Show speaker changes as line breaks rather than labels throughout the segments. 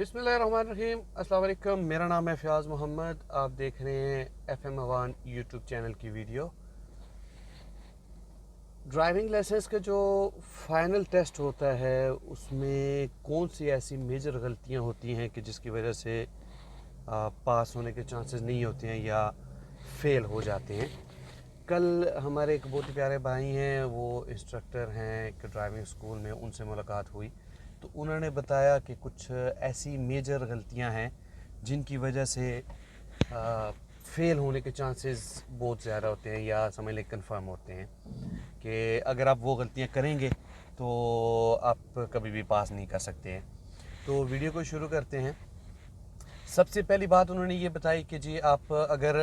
बिस्मिल्लाहिर्रहमानिर्रहीम। अस्सलाम वालेकुम। मेरा नाम है फ़याज़ मोहम्मद। आप देख रहे हैं FM अवान यूट्यूब चैनल की वीडियो। ड्राइविंग लाइसेंस का जो फाइनल टेस्ट होता है उसमें कौन सी ऐसी मेजर गलतियां होती हैं कि जिसकी वजह से पास होने के चांसेस नहीं होते हैं या फेल हो जाते हैं। कल हमारे एक बहुत ही प्यारे भाई हैं, वो इंस्ट्रक्टर हैं एक ड्राइविंग स्कूल में, उनसे मुलाकात हुई तो उन्होंने बताया कि कुछ ऐसी मेजर गलतियां हैं जिनकी वजह से फेल होने के चांसेस बहुत ज़्यादा होते हैं या समझ लें कंफर्म होते हैं कि अगर आप वो गलतियां करेंगे तो आप कभी भी पास नहीं कर सकते हैं। तो वीडियो को शुरू करते हैं। सबसे पहली बात उन्होंने ये बताई कि जी आप अगर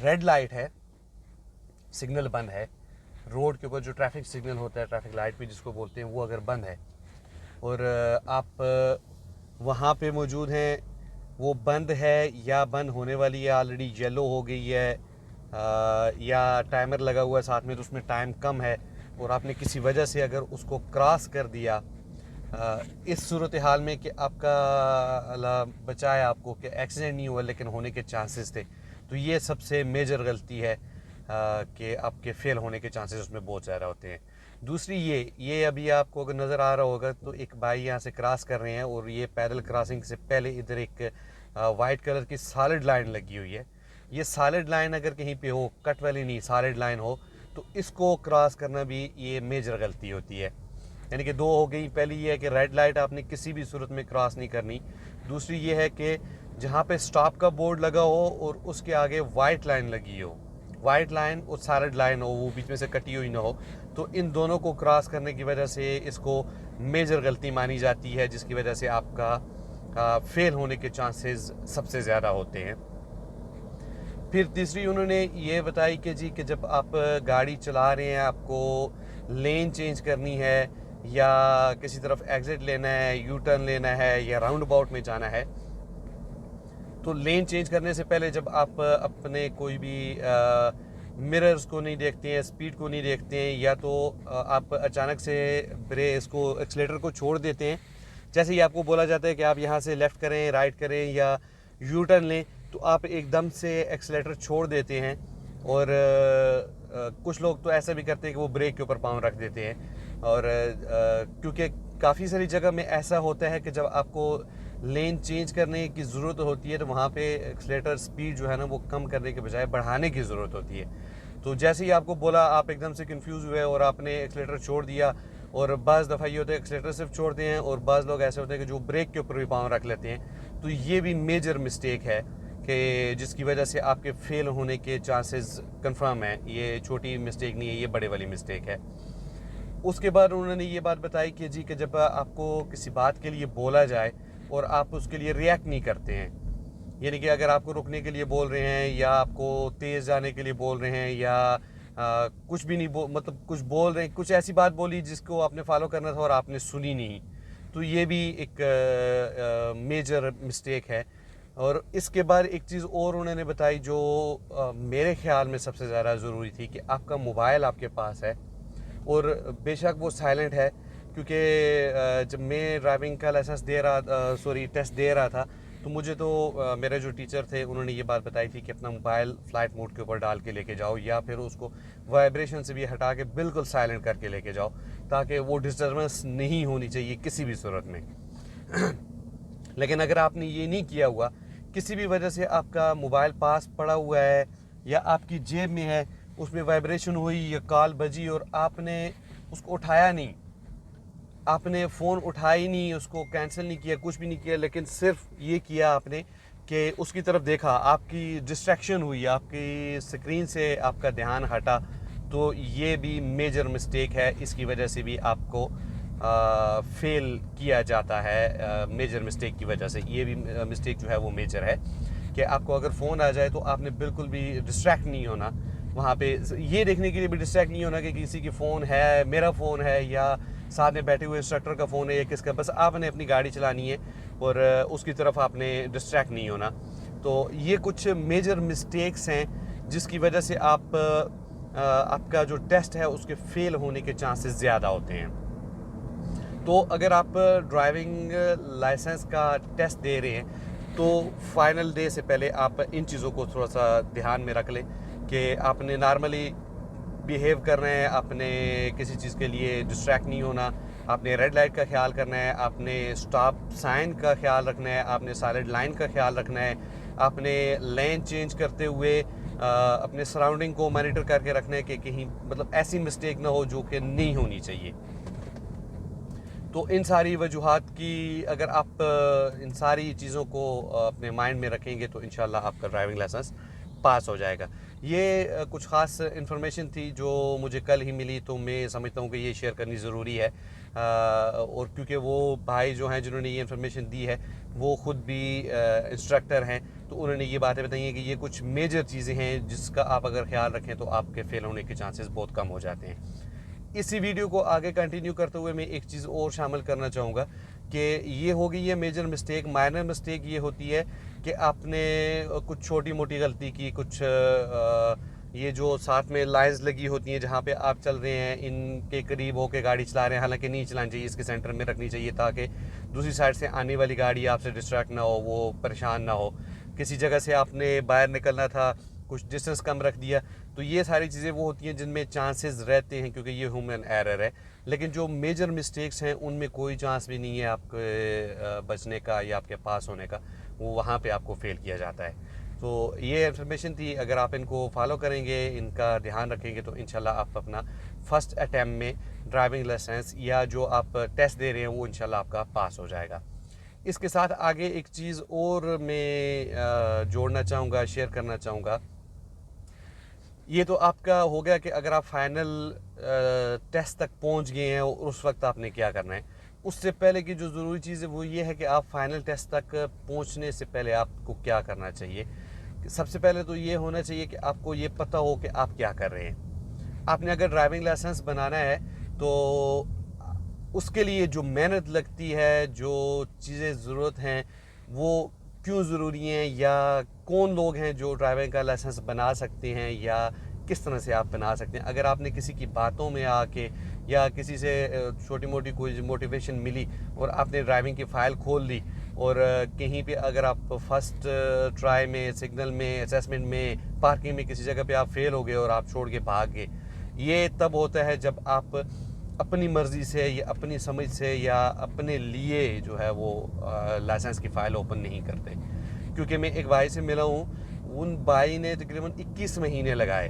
रेड लाइट है, सिग्नल बंद है, रोड के ऊपर जो ट्रैफिक सिग्नल होता है, ट्रैफिक लाइट भी जिसको बोलते हैं, वो अगर बंद है और आप वहाँ पे मौजूद हैं, वो बंद है या बंद होने वाली है, ऑलरेडी येलो हो गई है या टाइमर लगा हुआ है साथ में तो उसमें टाइम कम है और आपने किसी वजह से अगर उसको क्रॉस कर दिया, इस सूरत हाल में कि आपका अल्लाह बचाए आपको कि एक्सीडेंट नहीं हुआ लेकिन होने के चांसेस थे, तो ये सबसे मेजर गलती है कि आपके फेल होने के चांसेस उसमें बहुत ज़्यादा होते हैं। दूसरी ये अभी आपको अगर नज़र आ रहा होगा तो एक भाई यहाँ से क्रॉस कर रहे हैं और ये पैदल क्रॉसिंग से पहले इधर एक वाइट कलर की सॉलिड लाइन लगी हुई है। ये सॉलिड लाइन अगर कहीं पे हो, कट वाली नहीं सॉलिड लाइन हो, तो इसको क्रॉस करना भी ये मेजर गलती होती है। यानी कि दो हो गई। पहली ये है कि रेड लाइट आपने किसी भी सूरत में क्रॉस नहीं करनी। दूसरी ये है कि जहाँ पे स्टॉप का बोर्ड लगा हो और उसके आगे वाइट लाइन लगी हो, वाइट लाइन और सॉलिड लाइन हो, वो बीच में से कटी हुई ना हो, तो इन दोनों को क्रॉस करने की वजह से इसको मेजर गलती मानी जाती है, जिसकी वजह से आपका फेल होने के चांसेस सबसे ज़्यादा होते हैं। फिर तीसरी उन्होंने ये बताई कि जी कि जब आप गाड़ी चला रहे हैं, आपको लेन चेंज करनी है या किसी तरफ एग्ज़िट लेना है, यू टर्न लेना है या राउंड अबाउट में जाना है, तो लेन चेंज करने से पहले जब आप अपने कोई भी मिरर्स को नहीं देखते हैं, स्पीड को नहीं देखते हैं, या तो आप अचानक से इसको एक्सीलेटर को छोड़ देते हैं, जैसे ही आपको बोला जाता है कि आप यहाँ से लेफ़्ट करें, राइट करें या यू टर्न लें, तो आप एकदम से एक्सीलेटर छोड़ देते हैं। और कुछ लोग तो ऐसा भी करते हैं कि वो ब्रेक के ऊपर पाँव रख देते हैं। और क्योंकि काफ़ी सारी जगह में ऐसा होता है कि जब आपको लेन चेंज करने की ज़रूरत होती है तो वहाँ पे एक्सीलेटर स्पीड जो है ना वो कम करने के बजाय बढ़ाने की ज़रूरत होती है। तो जैसे ही आपको बोला, आप एकदम से कंफ्यूज हुए और आपने एक्सीलेटर छोड़ दिया। और बाज़ दफ़ा ये होता है एक्सीलेटर सिर्फ छोड़ते हैं और बाज़ लोग ऐसे होते हैं कि जो ब्रेक के ऊपर भी पाँव रख लेते हैं। तो ये भी मेजर मिस्टेक है कि जिसकी वजह से आपके फेल होने के चांसेस कंफर्म है। ये छोटी मिस्टेक नहीं है, ये बड़े वाली मिस्टेक है। उसके बाद उन्होंने ये बात बताई कि जी कि जब आपको किसी बात के लिए बोला जाए और आप उसके लिए रिएक्ट नहीं करते हैं, यानी कि अगर आपको रुकने के लिए बोल रहे हैं या आपको तेज़ जाने के लिए बोल रहे हैं या कुछ भी नहीं मतलब कुछ बोल रहे हैं, कुछ ऐसी बात बोली जिसको आपने फॉलो करना था और आपने सुनी नहीं, तो ये भी एक मेजर मिस्टेक है। और इसके बाद एक चीज़ और उन्होंने बताई जो मेरे ख्याल में सबसे ज़्यादा ज़रूरी थी कि आपका मोबाइल आपके पास है और बेशक वो साइलेंट है, क्योंकि जब मैं ड्राइविंग का लाइसेंस टेस्ट दे रहा था तो मुझे तो मेरे जो टीचर थे उन्होंने ये बात बताई थी कि अपना मोबाइल फ़्लाइट मोड के ऊपर डाल के लेके जाओ या फिर उसको वाइब्रेशन से भी हटा के बिल्कुल साइलेंट करके लेके जाओ, ताकि वो डिस्टर्बेंस नहीं होनी चाहिए किसी भी सूरत में। लेकिन अगर आपने ये नहीं किया हुआ, किसी भी वजह से आपका मोबाइल पास पड़ा हुआ है या आपकी जेब में है, उसमें वाइब्रेशन हुई या कॉल बजी और आपने उसको उठाया नहीं, आपने फ़ोन उठाया ही नहीं, उसको कैंसिल नहीं किया, कुछ भी नहीं किया, लेकिन सिर्फ ये किया आपने कि उसकी तरफ देखा, आपकी डिस्ट्रैक्शन हुई, आपकी स्क्रीन से आपका ध्यान हटा, तो ये भी मेजर मिस्टेक है। इसकी वजह से भी आपको फेल किया जाता है। मेजर मिस्टेक की वजह से ये भी मिस्टेक जो है वो मेजर है कि आपको अगर फ़ोन आ जाए तो आपने बिल्कुल भी डिस्ट्रैक्ट नहीं होना, वहाँ पे ये देखने के लिए भी डिस्ट्रैक्ट नहीं होना कि किसी की फ़ोन है, मेरा फ़ोन है या साथ में बैठे हुए इंस्ट्रक्टर का फ़ोन है या किसका, बस आपने अपनी गाड़ी चलानी है और उसकी तरफ आपने डिस्ट्रैक्ट नहीं होना। तो ये कुछ मेजर मिस्टेक्स हैं जिसकी वजह से आपका जो टेस्ट है उसके फेल होने के चांसेस ज़्यादा होते हैं। तो अगर आप ड्राइविंग लाइसेंस का टेस्ट दे रहे हैं तो फाइनल डे से पहले आप इन चीज़ों को थोड़ा सा ध्यान में रख लें कि आपने नॉर्मली बिहेव कर रहे हैं, आपने किसी चीज़ के लिए डिस्ट्रैक्ट नहीं होना, आपने रेड लाइट का ख्याल करना है, आपने स्टॉप साइन का ख्याल रखना है, आपने सॉलिड लाइन का ख्याल रखना है, आपने लेन चेंज करते हुए अपने सराउंडिंग को मॉनिटर करके रखना है कि कहीं मतलब ऐसी मिस्टेक ना हो जो कि नहीं होनी चाहिए। तो इन सारी वजूहात की अगर आप इन सारी चीज़ों को अपने माइंड में रखेंगे तो इंशाल्लाह आपका ड्राइविंग लाइसेंस पास हो जाएगा। ये कुछ ख़ास इन्फॉर्मेशन थी जो मुझे कल ही मिली, तो मैं समझता हूँ कि ये शेयर करनी ज़रूरी है। और क्योंकि वो भाई जो हैं जिन्होंने ये इन्फॉर्मेशन दी है वो ख़ुद भी इंस्ट्रक्टर हैं, तो उन्होंने ये बातें बताई हैं कि ये कुछ मेजर चीज़ें हैं जिसका आप अगर ख्याल रखें तो आपके फेल होने के चांसेस बहुत कम हो जाते हैं। इसी वीडियो को आगे कंटिन्यू करते हुए मैं एक चीज़ और शामिल करना चाहूँगा कि ये हो गई है मेजर मिस्टेक। माइनर मिस्टेक ये होती है कि आपने कुछ छोटी मोटी गलती की, कुछ ये जो साथ में लाइंस लगी होती हैं जहाँ पे आप चल रहे हैं, इनके करीब होकर गाड़ी चला रहे हैं, हालांकि नहीं चलानी चाहिए, इसके सेंटर में रखनी चाहिए ताकि दूसरी साइड से आने वाली गाड़ी आपसे डिस्ट्रैक्ट ना हो, वो परेशान ना हो। किसी जगह से आपने बाहर निकलना था, कुछ डिस्टेंस कम रख दिया, तो ये सारी चीज़ें वो होती हैं जिनमें चांसेस रहते हैं क्योंकि ये ह्यूमन एरर है। लेकिन जो मेजर मिस्टेक्स हैं उनमें कोई चांस भी नहीं है आपके बचने का या आपके पास होने का, वो वहाँ पे आपको फेल किया जाता है। तो ये इन्फॉर्मेशन थी, अगर आप इनको फॉलो करेंगे, इनका ध्यान रखेंगे तो इंशाल्लाह आप अपना फर्स्ट अटैम्प्ट में ड्राइविंग लाइसेंस या जो आप टेस्ट दे रहे हैं वो इंशाल्लाह आपका पास हो जाएगा। इसके साथ आगे एक चीज़ और मैं जोड़ना चाहूँगा, शेयर करना चाहूँगा। ये तो आपका हो गया कि अगर आप फाइनल टेस्ट तक पहुंच गए हैं और उस वक्त आपने क्या करना है। उससे पहले की जो ज़रूरी चीज़ है वो ये है कि आप फाइनल टेस्ट तक पहुंचने से पहले आपको क्या करना चाहिए। सबसे पहले तो ये होना चाहिए कि आपको ये पता हो कि आप क्या कर रहे हैं। आपने अगर ड्राइविंग लाइसेंस बनाना है तो उसके लिए जो मेहनत लगती है, जो चीज़ें ज़रूरत हैं, वो क्यों ज़रूरी हैं, या कौन लोग हैं जो ड्राइविंग का लाइसेंस बना सकते हैं या किस तरह से आप बना सकते हैं। अगर आपने किसी की बातों में आके या किसी से छोटी मोटी कोई मोटिवेशन मिली और आपने ड्राइविंग की फ़ाइल खोल ली और कहीं पे अगर आप फर्स्ट ट्राई में, सिग्नल में, असेसमेंट में, पार्किंग में किसी जगह पे आप फेल हो गए और आप छोड़ के भाग गए, ये तब होता है जब आप अपनी मर्ज़ी से या अपनी समझ से या अपने लिए जो है वो लाइसेंस की फ़ाइल ओपन नहीं करते। क्योंकि मैं एक भाई से मिला हूँ, उन भाई ने तकरीबन 21 महीने लगाए,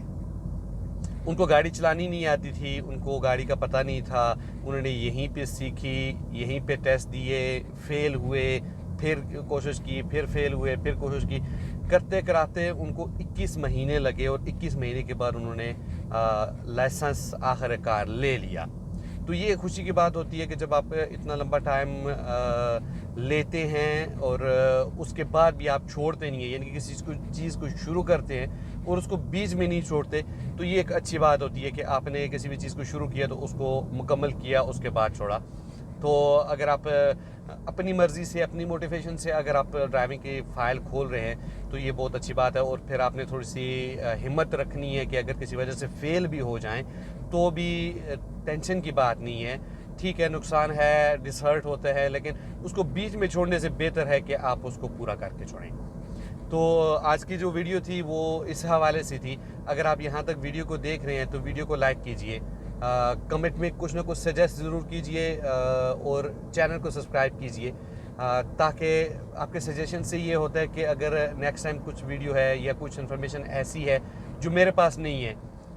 उनको गाड़ी चलानी नहीं आती थी, उनको गाड़ी का पता नहीं था, उन्होंने यहीं पे सीखी, यहीं पे टेस्ट दिए, फेल हुए, फिर कोशिश की, फिर फेल हुए, फिर कोशिश की, करते कराते उनको 21 महीने लगे और 21 महीने के बाद उन्होंने लाइसेंस आखिरकार ले लिया। तो ये खुशी की बात होती है कि जब आप इतना लंबा टाइम लेते हैं और उसके बाद भी आप छोड़ते नहीं हैं, यानी कि किसी चीज़ को शुरू करते हैं और उसको बीच में नहीं छोड़ते, तो ये एक अच्छी बात होती है कि आपने किसी भी चीज़ को शुरू किया तो उसको मुकम्मल किया, उसके बाद छोड़ा। तो अगर आप अपनी मर्ज़ी से, अपनी मोटिवेशन से अगर आप ड्राइविंग की फ़ाइल खोल रहे हैं तो ये बहुत अच्छी बात है। और फिर आपने थोड़ी सी हिम्मत रखनी है कि अगर किसी वजह से फ़ेल भी हो जाएं तो भी टेंशन की बात नहीं है। ठीक है, नुकसान है, डिसहर्ट होता है, लेकिन उसको बीच में छोड़ने से बेहतर है कि आप उसको पूरा करके छोड़ें। तो आज की जो वीडियो थी वो इस हवाले से थी। अगर आप यहाँ तक वीडियो को देख रहे हैं तो वीडियो को लाइक कीजिए, कमेंट में कुछ ना कुछ सजेस्ट ज़रूर कीजिए और चैनल को सब्सक्राइब कीजिए, ताकि आपके सजेशन से ये होता है कि अगर नेक्स्ट टाइम कुछ वीडियो है या कुछ इन्फॉर्मेशन ऐसी है जो मेरे पास नहीं है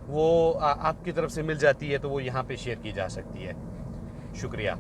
वो आपकी तरफ से मिल जाती है तो वो यहाँ पे शेयर की जा सकती है। शुक्रिया।